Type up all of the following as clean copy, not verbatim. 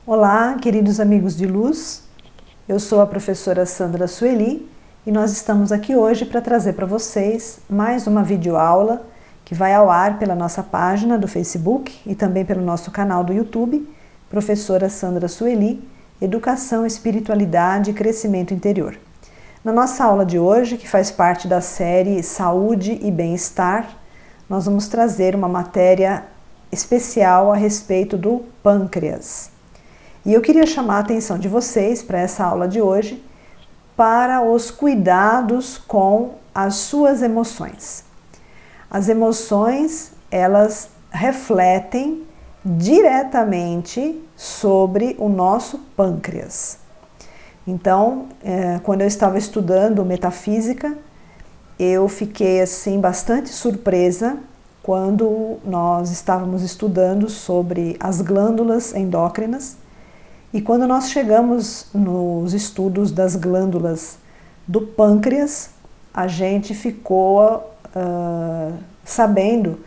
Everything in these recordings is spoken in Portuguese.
Olá, queridos amigos de luz, eu sou a professora Sandra Sueli e nós estamos aqui hoje para trazer para vocês mais uma videoaula que vai ao ar pela nossa página do Facebook e também pelo nosso canal do YouTube, Professora Sandra Sueli, Educação, Espiritualidade e Crescimento Interior. Na nossa aula de hoje, que faz parte da série Saúde e Bem-Estar, nós vamos trazer uma matéria especial a respeito do pâncreas. E eu queria chamar a atenção de vocês para essa aula de hoje para os cuidados com as suas emoções. As emoções, elas refletem diretamente sobre o nosso pâncreas. Então, quando eu estava estudando metafísica, eu fiquei assim bastante surpresa quando nós estávamos estudando sobre as glândulas endócrinas. E quando nós chegamos nos estudos das glândulas do pâncreas, a gente ficou sabendo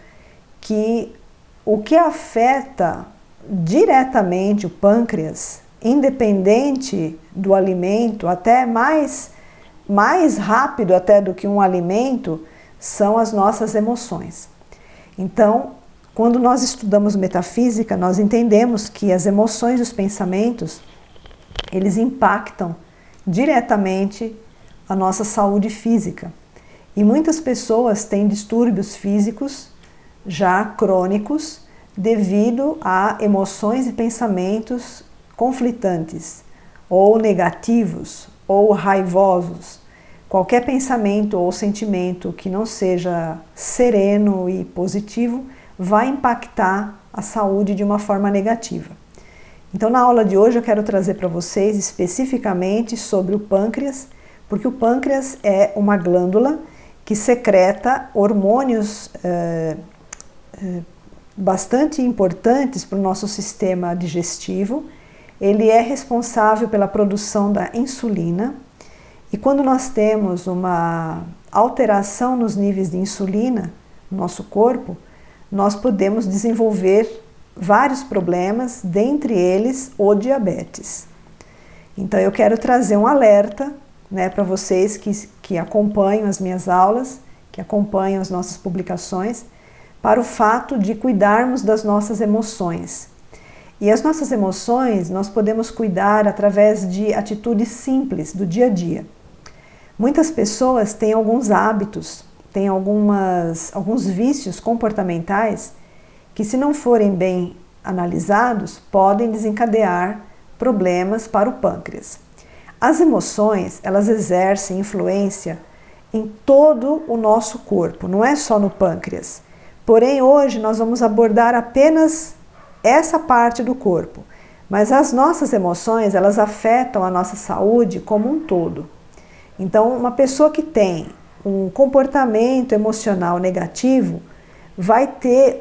que o que afeta diretamente o pâncreas, independente do alimento, até mais rápido até do que um alimento, são as nossas emoções. Então, quando nós estudamos metafísica, nós entendemos que as emoções e os pensamentos, eles impactam diretamente a nossa saúde física. E muitas pessoas têm distúrbios físicos já crônicos devido a emoções e pensamentos conflitantes, ou negativos, ou raivosos. Qualquer pensamento ou sentimento que não seja sereno e positivo vai impactar a saúde de uma forma negativa. Então, na aula de hoje eu quero trazer para vocês especificamente sobre o pâncreas, porque o pâncreas é uma glândula que secreta hormônios bastante importantes para o nosso sistema digestivo. Ele é responsável pela produção da insulina, e quando nós temos uma alteração nos níveis de insulina no nosso corpo, nós podemos desenvolver vários problemas, dentre eles o diabetes. Então eu quero trazer um alerta, para vocês que acompanham as minhas aulas, que acompanham as nossas publicações, para o fato de cuidarmos das nossas emoções. E as nossas emoções nós podemos cuidar através de atitudes simples do dia a dia. Muitas pessoas têm alguns hábitos, tem alguns vícios comportamentais que, se não forem bem analisados, podem desencadear problemas para o pâncreas. As emoções, elas exercem influência em todo o nosso corpo, não é só no pâncreas. Porém, hoje nós vamos abordar apenas essa parte do corpo, mas as nossas emoções, elas afetam a nossa saúde como um todo. Então, uma pessoa que tem um comportamento emocional negativo vai ter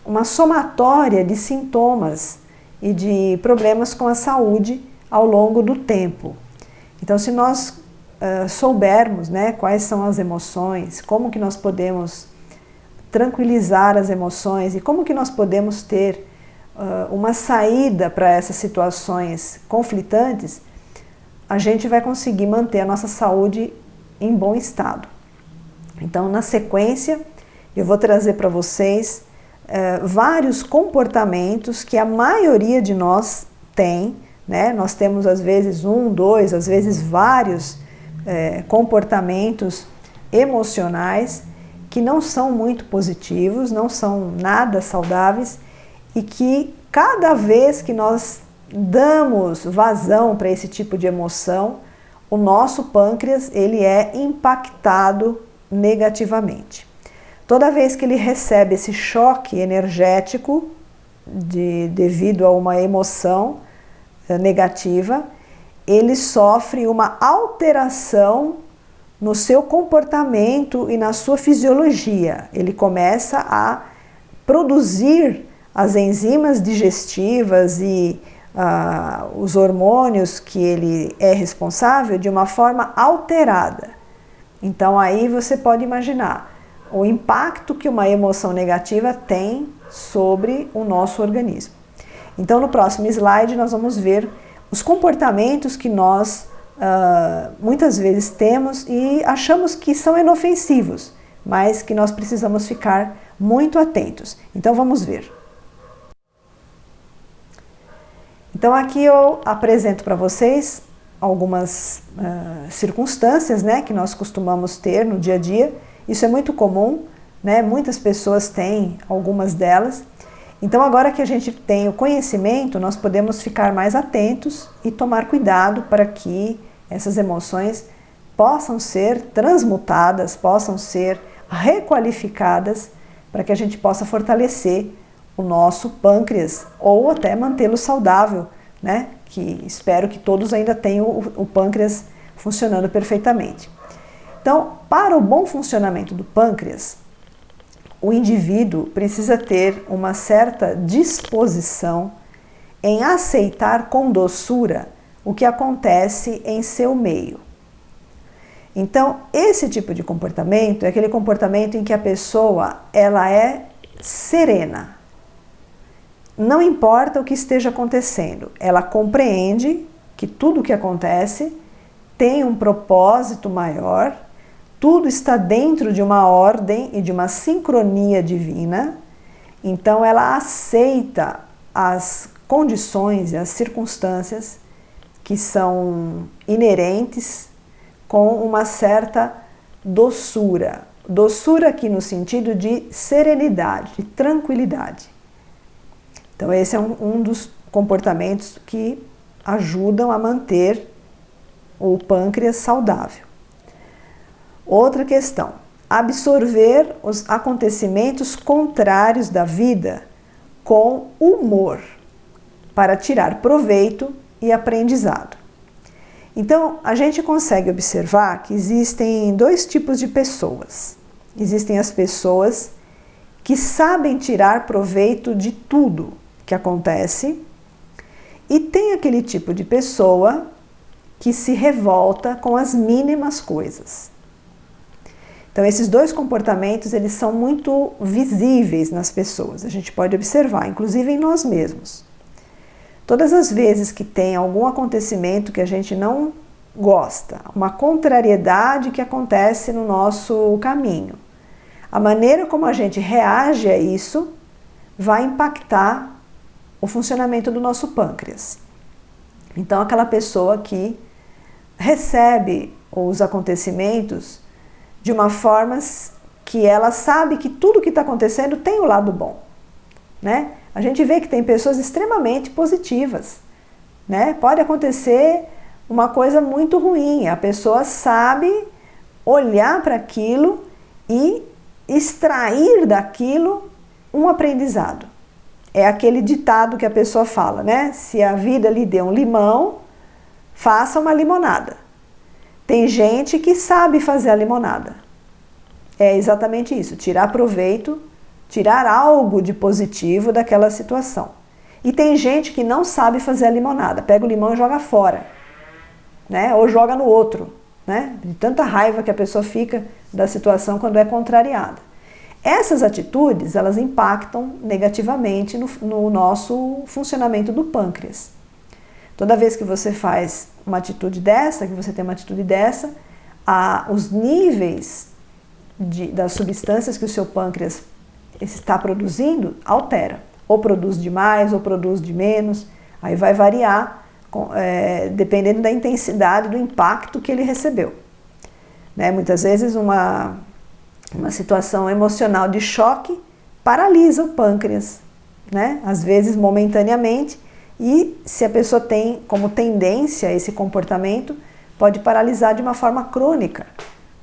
uma somatória de sintomas e de problemas com a saúde ao longo do tempo. Então, se nós soubermos quais são as emoções, como que nós podemos tranquilizar as emoções e como que nós podemos ter uma saída para essas situações conflitantes, a gente vai conseguir manter a nossa saúde em bom estado. Então, na sequência, eu vou trazer para vocês vários comportamentos que a maioria de nós tem, Nós temos às vezes um, dois, às vezes vários comportamentos emocionais que não são muito positivos, não são nada saudáveis e que cada vez que nós damos vazão para esse tipo de emoção, o nosso pâncreas ele é impactado negativamente. Toda vez que ele recebe esse choque energético devido a uma emoção negativa, ele sofre uma alteração no seu comportamento e na sua fisiologia. Ele começa a produzir as enzimas digestivas e os hormônios que ele é responsável de uma forma alterada. Então aí você pode imaginar o impacto que uma emoção negativa tem sobre o nosso organismo. Então, no próximo slide, nós vamos ver os comportamentos que nós muitas vezes temos e achamos que são inofensivos, mas que nós precisamos ficar muito atentos. Então, vamos ver. Então, aqui eu apresento para vocês algumas circunstâncias, né, que nós costumamos ter no dia a dia. Isso é muito comum, né? Muitas pessoas têm algumas delas. Então, agora que a gente tem o conhecimento, nós podemos ficar mais atentos e tomar cuidado para que essas emoções possam ser transmutadas, possam ser requalificadas, para que a gente possa fortalecer o nosso pâncreas ou até mantê-lo saudável, né? Que espero que todos ainda tenham o pâncreas funcionando perfeitamente. Então, para o bom funcionamento do pâncreas, o indivíduo precisa ter uma certa disposição em aceitar com doçura o que acontece em seu meio. Então, esse tipo de comportamento é aquele comportamento em que a pessoa ela é serena. Não importa o que esteja acontecendo, ela compreende que tudo o que acontece tem um propósito maior. Tudo está dentro de uma ordem e de uma sincronia divina, então ela aceita as condições e as circunstâncias que são inerentes com uma certa doçura. Doçura aqui no sentido de serenidade, de tranquilidade. Então esse é um dos comportamentos que ajudam a manter o pâncreas saudável. Outra questão, absorver os acontecimentos contrários da vida com humor, para tirar proveito e aprendizado. Então, a gente consegue observar que existem dois tipos de pessoas. Existem as pessoas que sabem tirar proveito de tudo que acontece e tem aquele tipo de pessoa que se revolta com as mínimas coisas. Então, esses dois comportamentos, eles são muito visíveis nas pessoas. A gente pode observar, inclusive em nós mesmos. Todas as vezes que tem algum acontecimento que a gente não gosta, uma contrariedade que acontece no nosso caminho, a maneira como a gente reage a isso vai impactar o funcionamento do nosso pâncreas. Então, aquela pessoa que recebe os acontecimentos de uma forma que ela sabe que tudo que está acontecendo tem o lado bom, né? A gente vê que tem pessoas extremamente positivas, né? Pode acontecer uma coisa muito ruim, a pessoa sabe olhar para aquilo e extrair daquilo um aprendizado. É aquele ditado que a pessoa fala, né? Se a vida lhe deu um limão, faça uma limonada. Tem gente que sabe fazer a limonada. É exatamente isso, tirar proveito, tirar algo de positivo daquela situação. E tem gente que não sabe fazer a limonada, pega o limão e joga fora, né? Ou joga no outro, né? De tanta raiva que a pessoa fica da situação quando é contrariada. Essas atitudes, elas impactam negativamente no nosso funcionamento do pâncreas. Toda vez que você faz uma atitude dessa, que você tem uma atitude dessa, os níveis das substâncias que o seu pâncreas está produzindo altera. Ou produz de mais, ou produz de menos. Aí vai variar dependendo da intensidade do impacto que ele recebeu. Né? Muitas vezes uma situação emocional de choque paralisa o pâncreas, né? Às vezes momentaneamente, e se a pessoa tem como tendência esse comportamento, pode paralisar de uma forma crônica,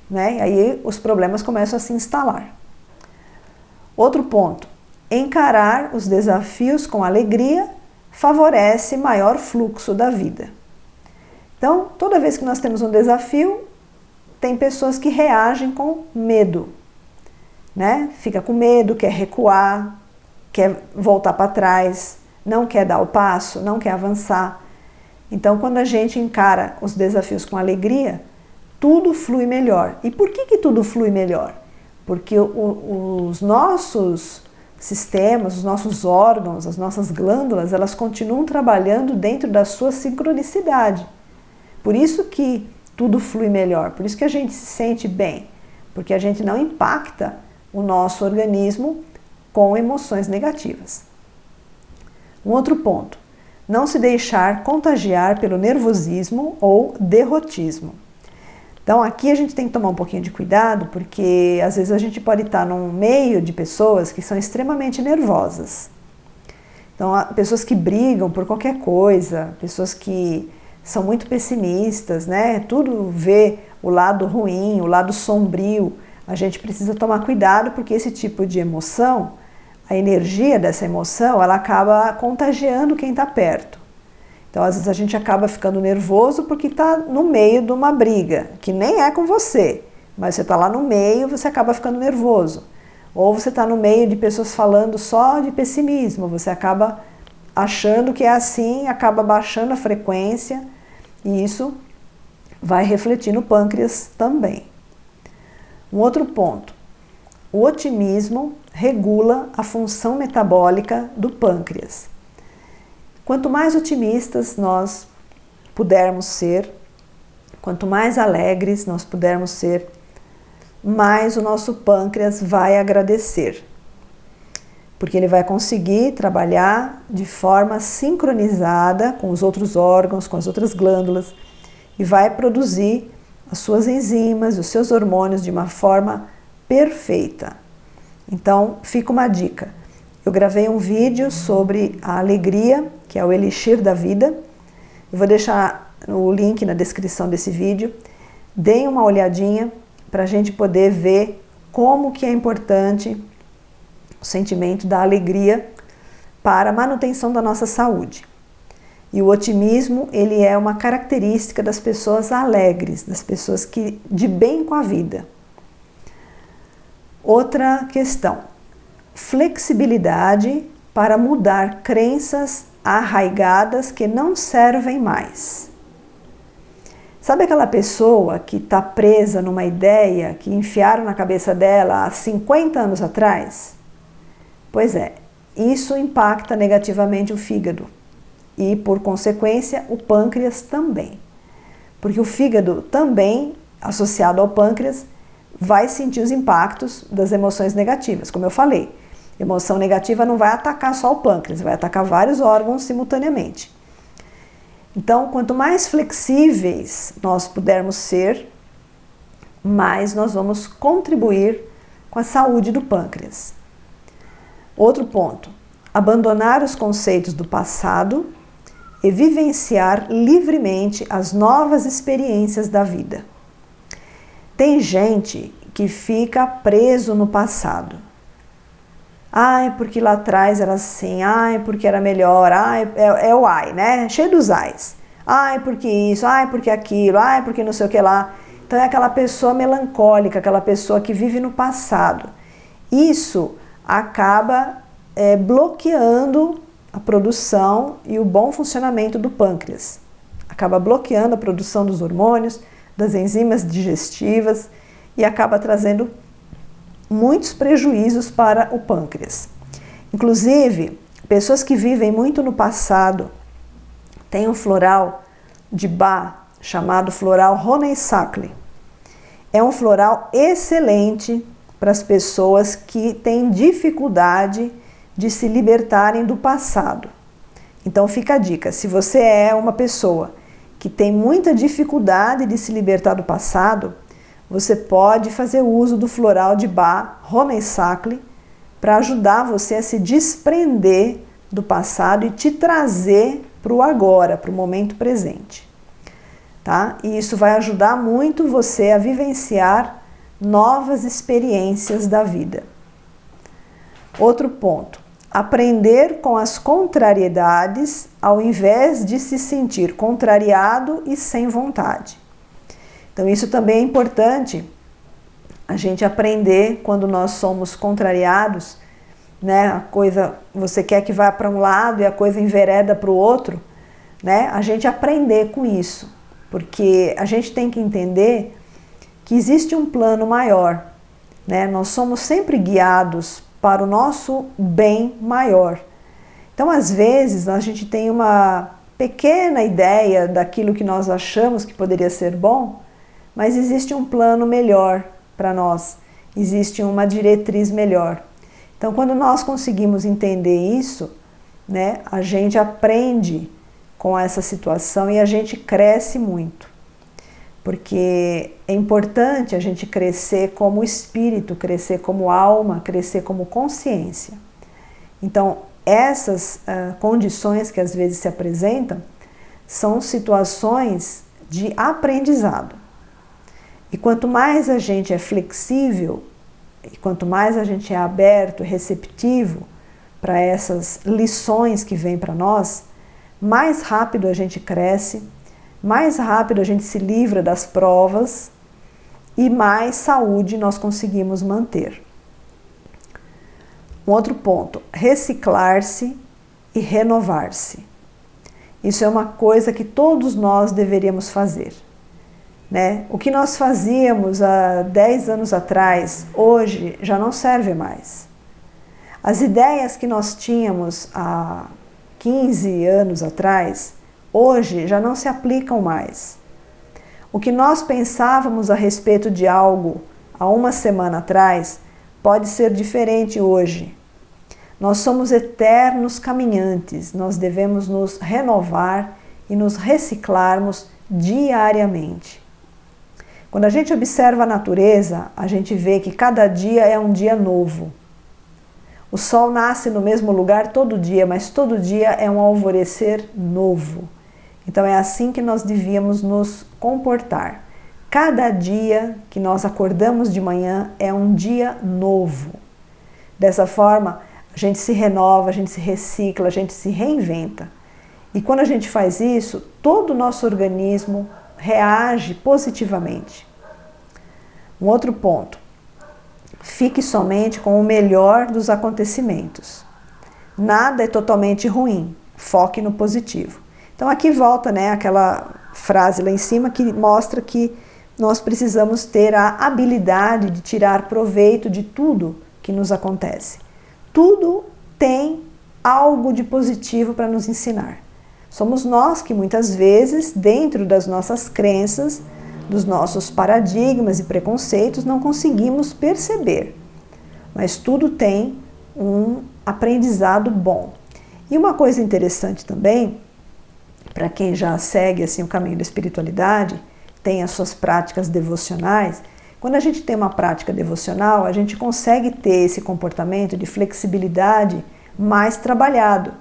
né? E aí os problemas começam a se instalar. Outro ponto, encarar os desafios com alegria favorece maior fluxo da vida. Então, toda vez que nós temos um desafio, tem pessoas que reagem com medo, né? Fica com medo, quer recuar, quer voltar para trás, não quer dar o passo, não quer avançar. Então, quando a gente encara os desafios com alegria, tudo flui melhor. E por que tudo flui melhor? Porque os nossos sistemas, os nossos órgãos, as nossas glândulas, elas continuam trabalhando dentro da sua sincronicidade. Por isso que tudo flui melhor, por isso que a gente se sente bem, porque a gente não impacta o nosso organismo com emoções negativas. Um outro ponto, não se deixar contagiar pelo nervosismo ou derrotismo. Então aqui a gente tem que tomar um pouquinho de cuidado, porque às vezes a gente pode estar num meio de pessoas que são extremamente nervosas. Então, pessoas que brigam por qualquer coisa, pessoas que são muito pessimistas, né? Tudo vê o lado ruim, o lado sombrio. A gente precisa tomar cuidado, porque esse tipo de emoção, a energia dessa emoção, ela acaba contagiando quem está perto. Então, às vezes a gente acaba ficando nervoso porque está no meio de uma briga, que nem é com você, mas você está lá no meio, você acaba ficando nervoso. Ou você está no meio de pessoas falando só de pessimismo, você acaba achando que é assim, acaba baixando a frequência e isso vai refletir no pâncreas também. Um outro ponto, o otimismo regula a função metabólica do pâncreas. Quanto mais otimistas nós pudermos ser, quanto mais alegres nós pudermos ser, mais o nosso pâncreas vai agradecer. Porque ele vai conseguir trabalhar de forma sincronizada com os outros órgãos, com as outras glândulas, e vai produzir as suas enzimas, os seus hormônios de uma forma perfeita. Então, fica uma dica. Eu gravei um vídeo sobre a alegria, que é o elixir da vida. Eu vou deixar o link na descrição desse vídeo. Deem uma olhadinha para a gente poder ver como que é importante o sentimento da alegria para a manutenção da nossa saúde. E o otimismo, ele é uma característica das pessoas alegres, das pessoas que de bem com a vida. Outra questão. Flexibilidade para mudar crenças arraigadas que não servem mais. Sabe aquela pessoa que está presa numa ideia que enfiaram na cabeça dela há 50 anos atrás? Pois é, isso impacta negativamente o fígado e, por consequência, o pâncreas também. Porque o fígado também, associado ao pâncreas, vai sentir os impactos das emoções negativas, como eu falei. Emoção negativa não vai atacar só o pâncreas, vai atacar vários órgãos simultaneamente. Então, quanto mais flexíveis nós pudermos ser, mais nós vamos contribuir com a saúde do pâncreas. Outro ponto, abandonar os conceitos do passado e vivenciar livremente as novas experiências da vida. Tem gente que fica preso no passado. Ai, porque lá atrás era assim, ai, porque era melhor, ai, é o ai, né? Cheio dos ais. Ai, porque isso, ai, porque aquilo, ai, porque não sei o que lá. Então é aquela pessoa melancólica, aquela pessoa que vive no passado. Isso acaba bloqueando a produção e o bom funcionamento do pâncreas. Acaba bloqueando a produção dos hormônios, das enzimas digestivas e acaba trazendo muitos prejuízos para o pâncreas. Inclusive, pessoas que vivem muito no passado têm um floral de Bach chamado floral Honeysuckle. É um floral excelente para as pessoas que têm dificuldade de se libertarem do passado. Então fica a dica, se você é uma pessoa que tem muita dificuldade de se libertar do passado, você pode fazer uso do floral de Bach Honeysuckle para ajudar você a se desprender do passado e te trazer para o agora, para o momento presente. Tá? E isso vai ajudar muito você a vivenciar novas experiências da vida. Outro ponto, aprender com as contrariedades ao invés de se sentir contrariado e sem vontade. Então isso também é importante, a gente aprender quando nós somos contrariados, né? A coisa, você quer que vá para um lado e a coisa envereda para o outro, né? A gente aprender com isso, porque a gente tem que entender que existe um plano maior, né? Nós somos sempre guiados para o nosso bem maior. Então, às vezes, a gente tem uma pequena ideia daquilo que nós achamos que poderia ser bom, mas existe um plano melhor para nós, existe uma diretriz melhor. Então, quando nós conseguimos entender isso, né, a gente aprende com essa situação e a gente cresce muito. Porque é importante a gente crescer como espírito, crescer como alma, crescer como consciência. Então, essas condições que às vezes se apresentam são situações de aprendizado. E quanto mais a gente é flexível, e quanto mais a gente é aberto, receptivo para essas lições que vêm para nós, mais rápido a gente cresce, mais rápido a gente se livra das provas e mais saúde nós conseguimos manter. Um outro ponto, reciclar-se e renovar-se. Isso é uma coisa que todos nós deveríamos fazer, né? O que nós fazíamos há 10 anos atrás, hoje já não serve mais. As ideias que nós tínhamos há 15 anos atrás, hoje já não se aplicam mais. O que nós pensávamos a respeito de algo há uma semana atrás pode ser diferente hoje. Nós somos eternos caminhantes, nós devemos nos renovar e nos reciclarmos diariamente. Quando a gente observa a natureza, a gente vê que cada dia é um dia novo. O sol nasce no mesmo lugar todo dia, mas todo dia é um alvorecer novo. Então é assim que nós devíamos nos comportar. Cada dia que nós acordamos de manhã é um dia novo. Dessa forma, a gente se renova, a gente se recicla, a gente se reinventa. E quando a gente faz isso, todo o nosso organismo reage positivamente. Um outro ponto. Fique somente com o melhor dos acontecimentos. Nada é totalmente ruim. Foque no positivo. Então aqui volta, né, aquela frase lá em cima que mostra que nós precisamos ter a habilidade de tirar proveito de tudo que nos acontece. Tudo tem algo de positivo para nos ensinar. Somos nós que muitas vezes, dentro das nossas crenças, dos nossos paradigmas e preconceitos, não conseguimos perceber. Mas tudo tem um aprendizado bom. E uma coisa interessante também, para quem já segue assim, o caminho da espiritualidade, tem as suas práticas devocionais, quando a gente tem uma prática devocional, a gente consegue ter esse comportamento de flexibilidade mais trabalhado.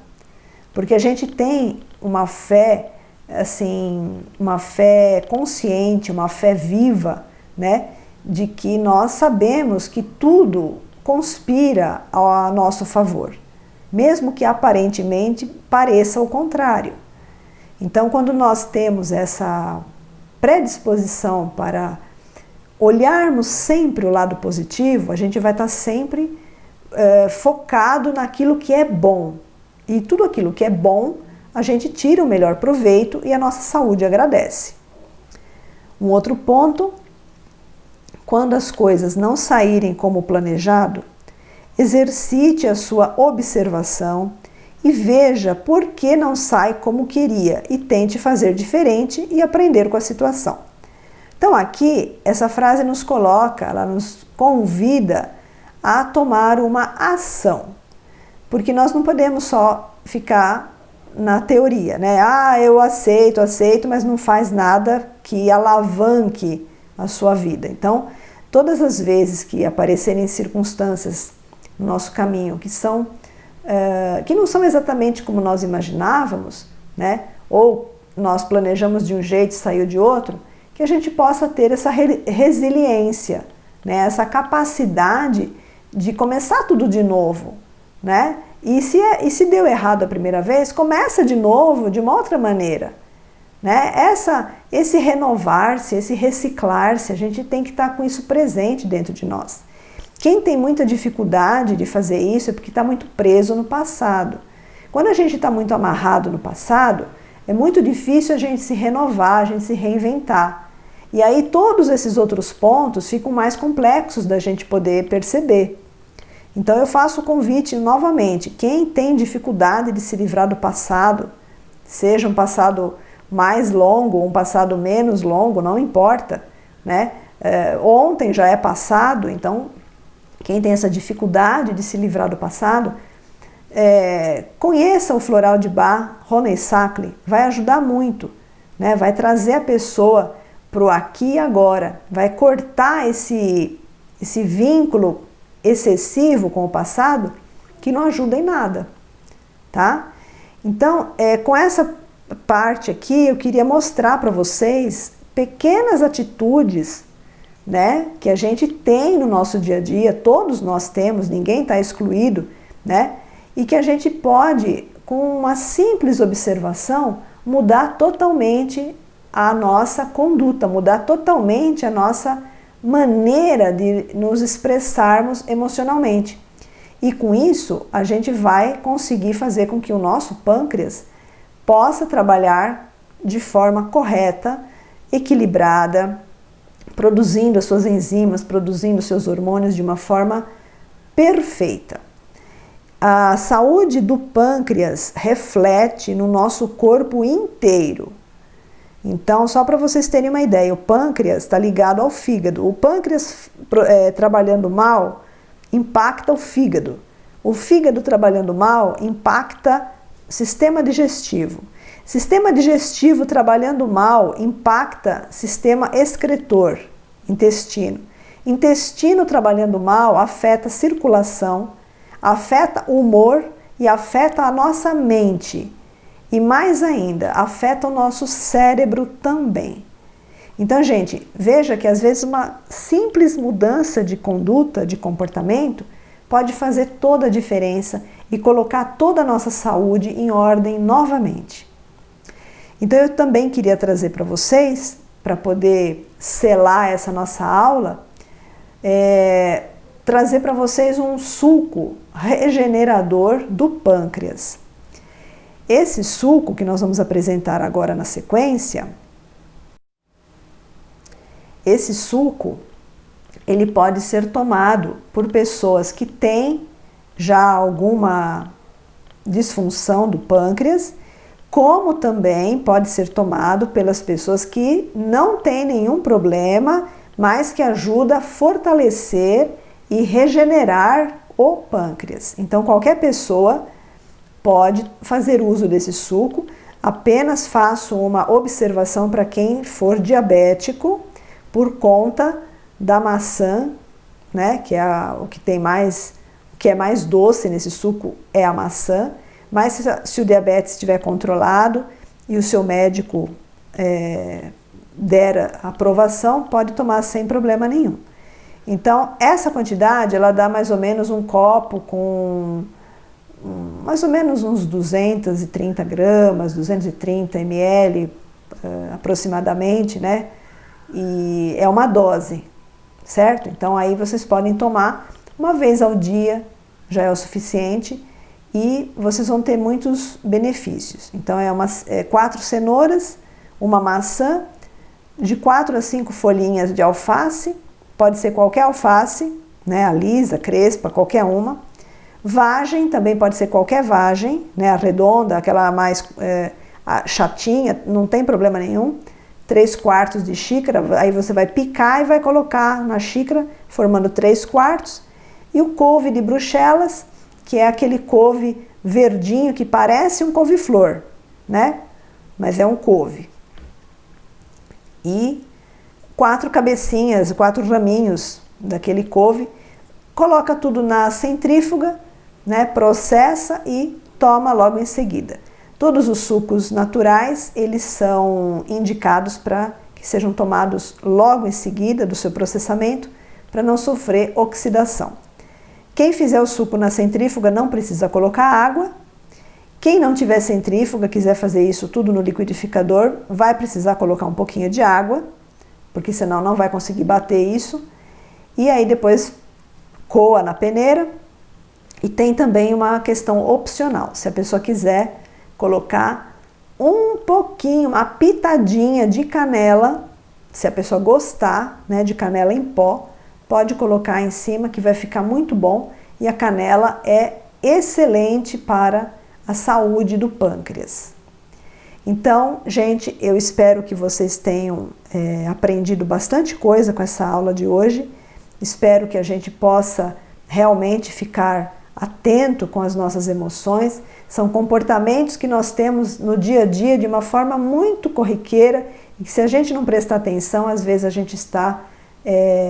Porque a gente tem uma fé, assim, uma fé consciente, uma fé viva, né? De que nós sabemos que tudo conspira a nosso favor, mesmo que aparentemente pareça o contrário. Então, quando nós temos essa predisposição para olharmos sempre o lado positivo, a gente vai estar sempre focado naquilo que é bom. E tudo aquilo que é bom, a gente tira o melhor proveito e a nossa saúde agradece. Um outro ponto, quando as coisas não saírem como planejado, exercite a sua observação e veja por que não sai como queria e tente fazer diferente e aprender com a situação. Então aqui, essa frase nos coloca, ela nos convida a tomar uma ação, porque nós não podemos só ficar na teoria, né? Eu aceito, mas não faz nada que alavanque a sua vida. Então, todas as vezes que aparecerem circunstâncias no nosso caminho que não são exatamente como nós imaginávamos, né? Ou nós planejamos de um jeito e saiu de outro, que a gente possa ter essa resiliência, né? Essa capacidade de começar tudo de novo, né? E se deu errado a primeira vez, começa de novo de uma outra maneira, né? Esse renovar-se, esse reciclar-se, a gente tem que estar com isso presente dentro de nós. Quem tem muita dificuldade de fazer isso é porque está muito preso no passado. Quando a gente está muito amarrado no passado, é muito difícil a gente se renovar, a gente se reinventar. E aí todos esses outros pontos ficam mais complexos da gente poder perceber. Então eu faço o convite novamente, quem tem dificuldade de se livrar do passado, seja um passado mais longo, um passado menos longo, não importa, né? Ontem já é passado, então quem tem essa dificuldade de se livrar do passado, conheça o floral de Bach, Rony Sackley, vai ajudar muito, né? Vai trazer a pessoa para o aqui e agora, vai cortar esse vínculo excessivo com o passado que não ajuda em nada, tá? Então, com essa parte aqui, eu queria mostrar para vocês pequenas atitudes, né, que a gente tem no nosso dia a dia, todos nós temos, ninguém está excluído, né, e que a gente pode, com uma simples observação, mudar totalmente a nossa conduta, mudar totalmente a nossa maneira de nos expressarmos emocionalmente. E com isso, a gente vai conseguir fazer com que o nosso pâncreas possa trabalhar de forma correta, equilibrada, produzindo as suas enzimas, produzindo os seus hormônios de uma forma perfeita. A saúde do pâncreas reflete no nosso corpo inteiro. Então, só para vocês terem uma ideia, o pâncreas está ligado ao fígado. O pâncreas trabalhando mal impacta o fígado. O fígado trabalhando mal impacta o sistema digestivo. Sistema digestivo trabalhando mal impacta sistema excretor, intestino. Intestino trabalhando mal afeta a circulação, afeta o humor e afeta a nossa mente. E mais ainda, afeta o nosso cérebro também. Então, gente, veja que às vezes uma simples mudança de conduta, de comportamento, pode fazer toda a diferença e colocar toda a nossa saúde em ordem novamente. Então, eu também queria trazer para vocês, para poder selar essa nossa aula, trazer para vocês um suco regenerador do pâncreas. Esse suco que nós vamos apresentar agora na sequência, esse suco, ele pode ser tomado por pessoas que têm já alguma disfunção do pâncreas, como também pode ser tomado pelas pessoas que não têm nenhum problema, mas que ajuda a fortalecer e regenerar o pâncreas. Então, qualquer pessoa pode fazer uso desse suco. Apenas faço uma observação para quem for diabético, por conta da maçã, né, que é o que é mais doce nesse suco é a maçã, mas se o diabetes estiver controlado e o seu médico der a aprovação, pode tomar sem problema nenhum. Então, essa quantidade, ela dá mais ou menos um copo com mais ou menos uns 230 gramas, 230 ml aproximadamente, né? E é uma dose, certo? Então aí vocês podem tomar uma vez ao dia, já é o suficiente, e vocês vão ter muitos benefícios. Então 4 cenouras, uma maçã, de 4 a 5 folhinhas de alface, pode ser qualquer alface, né? A lisa, crespa, qualquer uma. Vagem, também pode ser qualquer vagem, né? A redonda, aquela mais chatinha, não tem problema nenhum. 3/4 de xícara, aí você vai picar e vai colocar na xícara, formando 3/4. E o couve de Bruxelas, que é aquele couve verdinho que parece um couve-flor, né? Mas é um couve. E 4 cabecinhas, 4 raminhos daquele couve. Coloca tudo na centrífuga, né? Processa e toma logo em seguida. Todos os sucos naturais, eles são indicados para que sejam tomados logo em seguida do seu processamento, para não sofrer oxidação. Quem fizer o suco na centrífuga não precisa colocar água. Quem não tiver centrífuga, quiser fazer isso tudo no liquidificador, vai precisar colocar um pouquinho de água, porque senão não vai conseguir bater isso. E aí depois coa na peneira. E tem também uma questão opcional, se a pessoa quiser colocar um pouquinho, uma pitadinha de canela, se a pessoa gostar, né, de canela em pó, pode colocar em cima que vai ficar muito bom e a canela é excelente para a saúde do pâncreas. Então, gente, eu espero que vocês tenham aprendido bastante coisa com essa aula de hoje. Espero que a gente possa realmente ficar atento com as nossas emoções. São comportamentos que nós temos no dia a dia de uma forma muito corriqueira e que, se a gente não prestar atenção, às vezes a gente está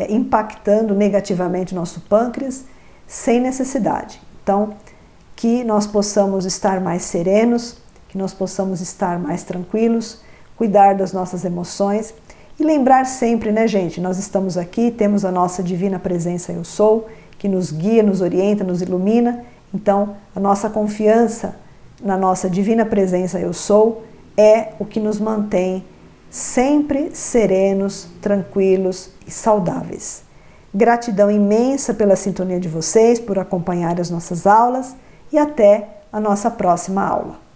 impactando negativamente o nosso pâncreas sem necessidade. Então, que nós possamos estar mais serenos, que nós possamos estar mais tranquilos, cuidar das nossas emoções e lembrar sempre, né, gente, nós estamos aqui, temos a nossa divina presença Eu Sou, que nos guia, nos orienta, nos ilumina. Então, a nossa confiança na nossa divina presença Eu Sou é o que nos mantém sempre serenos, tranquilos e saudáveis. Gratidão imensa pela sintonia de vocês, por acompanhar as nossas aulas e até a nossa próxima aula.